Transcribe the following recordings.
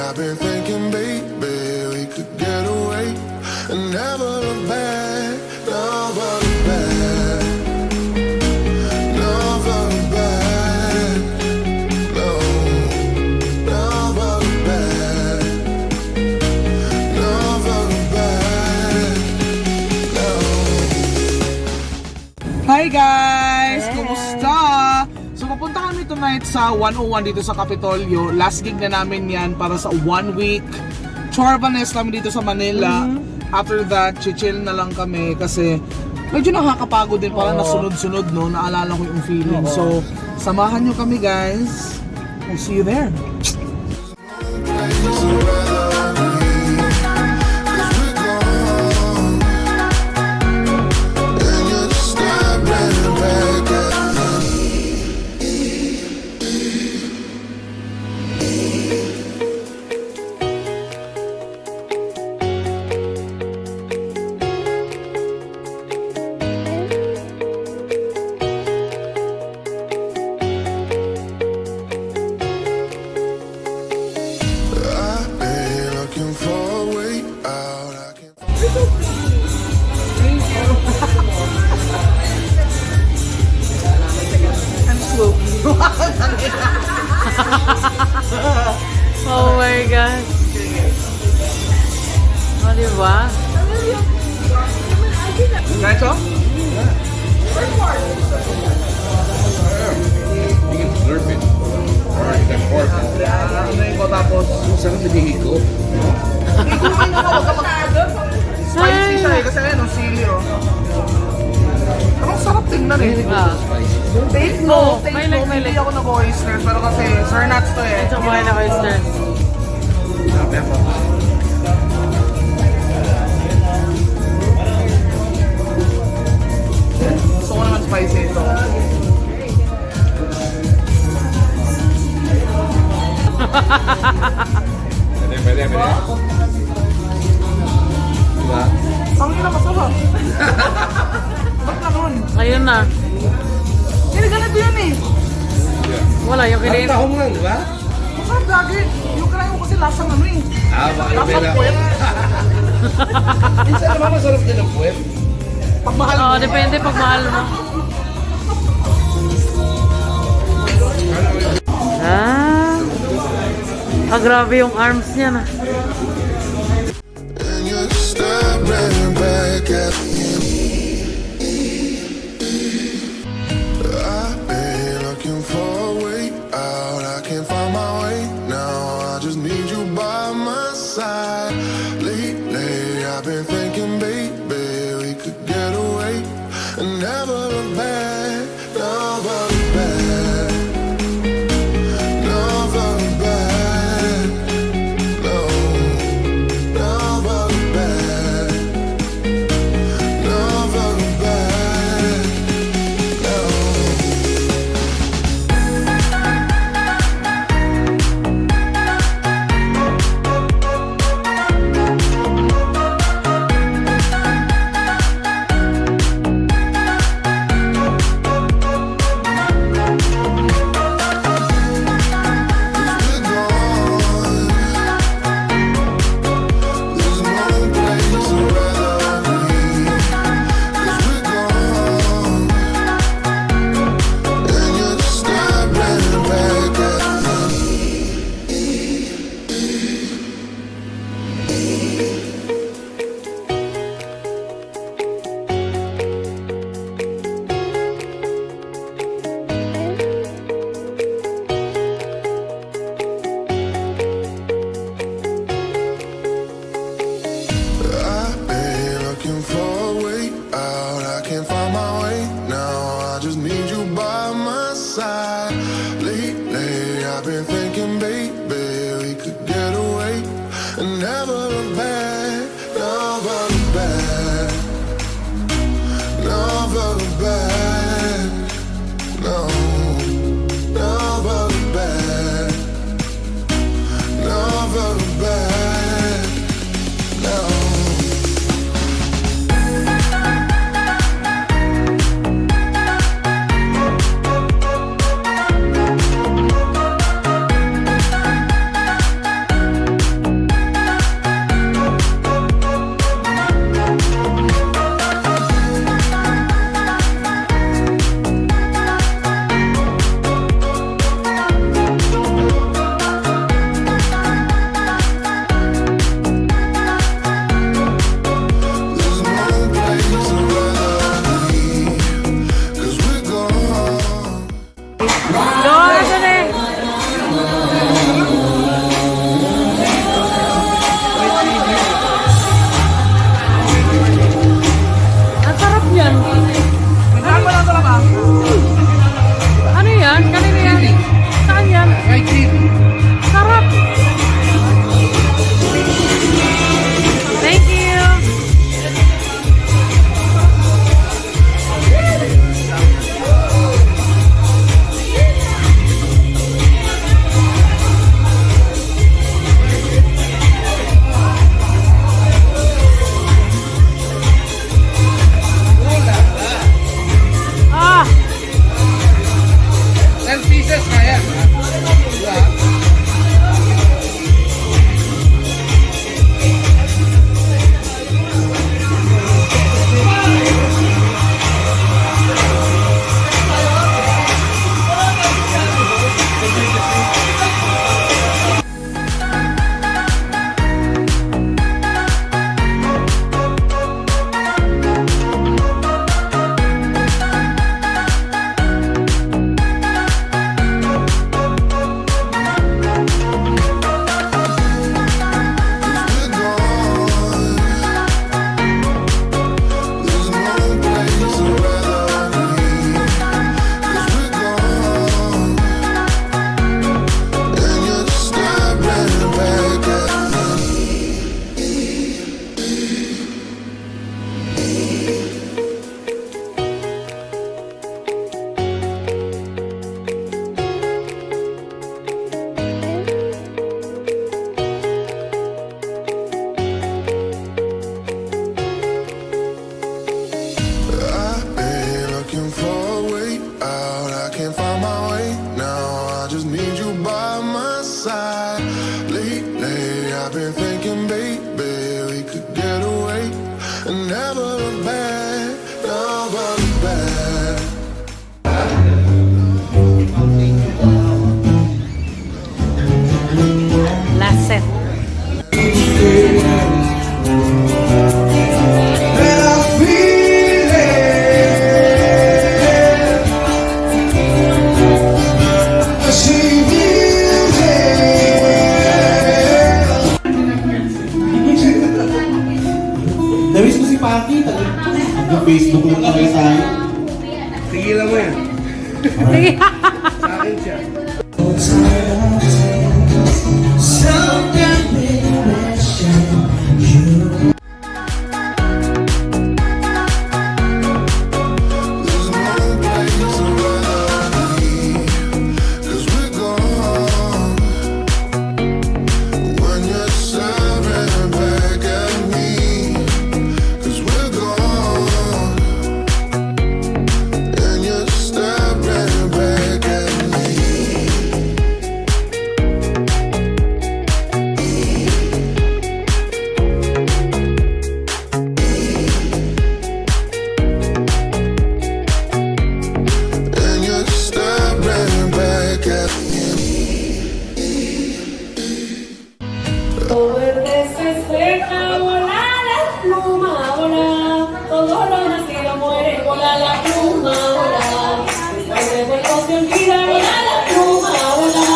I've been thinking, baby, we could get away and never look back, never look back, never look back, no, never look back, never look back, no. Hi guys! Kumusta? So papunta kami tonight sa 101 dito sa Kapitolyo. Last gig na namin yan para sa 1 week. Chorbanes namin dito sa Manila. After that, chill na lang kami kasi medyo nakakapagod din, parang nasunod-sunod, no? Naalala ko yung feeling. So, samahan nyo kami guys. We'll see you there. Oh my God. O, diba? Guys, oh? You can slurp it. Or you can pour it. Ano ko tapos? Sarap na hihiko. Spicy siya eh, kasi ayun, ang sili oh. Pero ang sarap tingnan eh. Take no, hindi ako nag-oysters, pero kasi sir nuts to eh. Ito kumain na oysters. Gusto ko naman spicy ito. Pwede. Diba? Ang ina masarap. Ba't ganun? Ayun na. Hindi ganito yun eh. Wala yung kinin. Tahong lang, diba? Masarap lagi. Yung kinain ko kasi lasang ano eh. Baka yung Lasang bela. puwet. Minsan naman masarap din ang puwet. Pagmahal mo. Oo, depende pag mahal mo. Grabe yung arms niya na. And you're staring back at me. I've been looking for a way out. I can't find my way now. I just need you by my side. Lately, I've been thinking, baby, we could get away and never look back, never look back, never look back. been thinking, baby, we could get away and never look back, never look back. Last set. Namiss mo si Panky, nag-Facebook lang kami tayo. Tigilan mo yan. Sa akin siya. There's no place I'd rather be, 'cause we're gone. When you're staring back at me, 'cause we're gone. And you're staring back at me. And you're staring back at me. Todo el desespera, vola la pluma, vola. Todo lo nacido muere, vola la pluma, vola. Después de vuelto se olvida, vola la pluma, vola.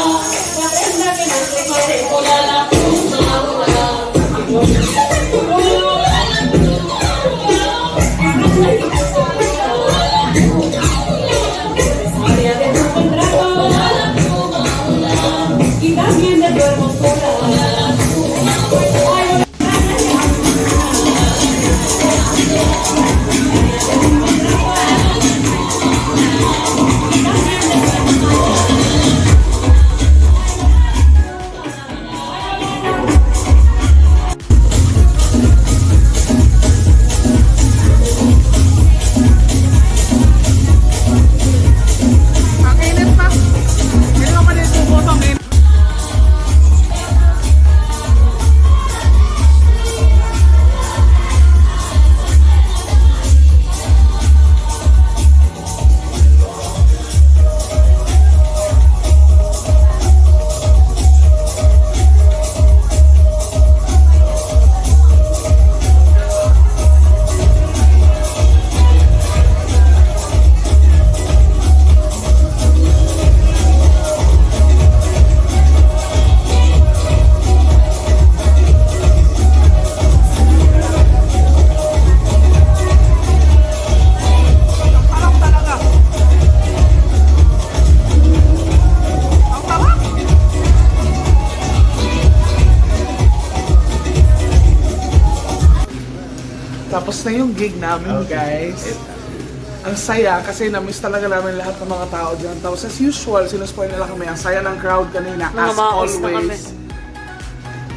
La prenda que no se quiere, vola la pluma, vola. Vola la pluma, vola. María de tu contrato, vola la pluma, vola. Y también de tu hermosura, vola la Ang init pa. Hindi naman yung puputong init. Tapos na yung gig namin, guys. Ang saya kasi na-miss talaga namin lahat ng mga tao dyan. Tapos as usual, sinuspoil nila kami. Ang saya ng crowd kanina, as Nangamaos na kami. always.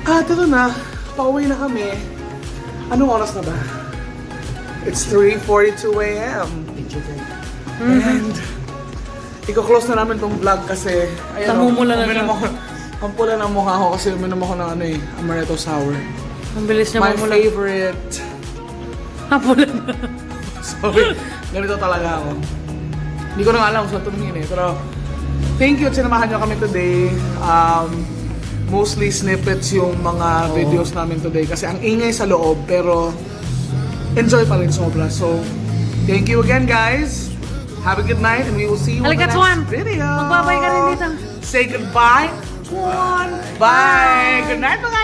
At ito na, pauwi na kami. Anong oras na ba? It's 3:42 a.m. And iko-close na namin tong vlog kasi ayan, Namumula na uminom siya. ako. Ang pula ng mukha ko kasi uminom ako ng ano amaretto sour. Ang bilis niya My mamula. favorite. Napula na. Sorry, ganito talaga ako. Hindi ko na alam kung saan tumingin eh. Pero thank you at sinamahan nyo kami today. Mostly snippets yung mga videos namin today kasi ang ingay sa loob pero enjoy pa rin sobra. So, thank you again guys. Have a good night and we will see you in the Halika, next Swan. video. Magbabay ka rin dito. Say goodbye. Swan. Bye. Good night mga